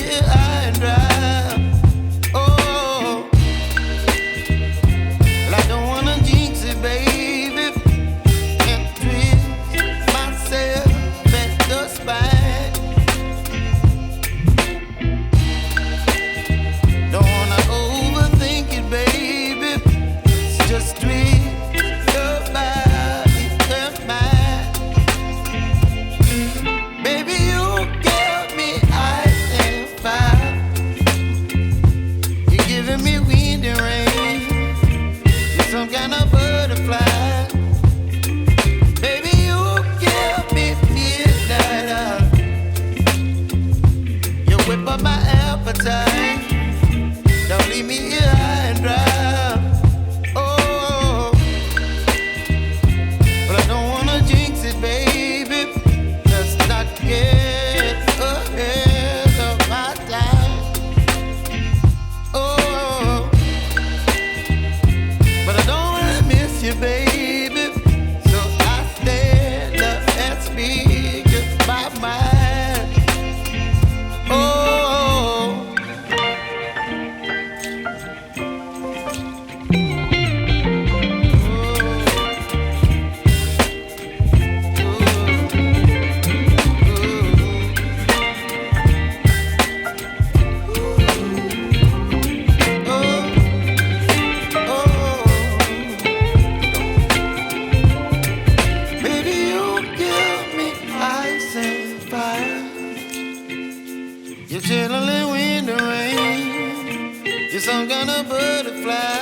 here high and dry. Oh, well, I don't wanna jinx it, baby, and twist myself at the spine. Don't wanna overthink it, baby. It's just twist your body and mine. Baby, you give me ice and fire. You're giving me wind and rain. You're some kind of butterfly. Baby, you give me midnight oil. You whip up my appetite. Don't leave me here high and dry. Oh, but I don't wanna jinx it, baby. Let's not get ahead of my time. Oh, but I don't wanna miss you, baby. So I stand up and speak my mind. Oh. Baby, you give me ice and fire. You're chilling in wind and rain. You're some kind of butterfly.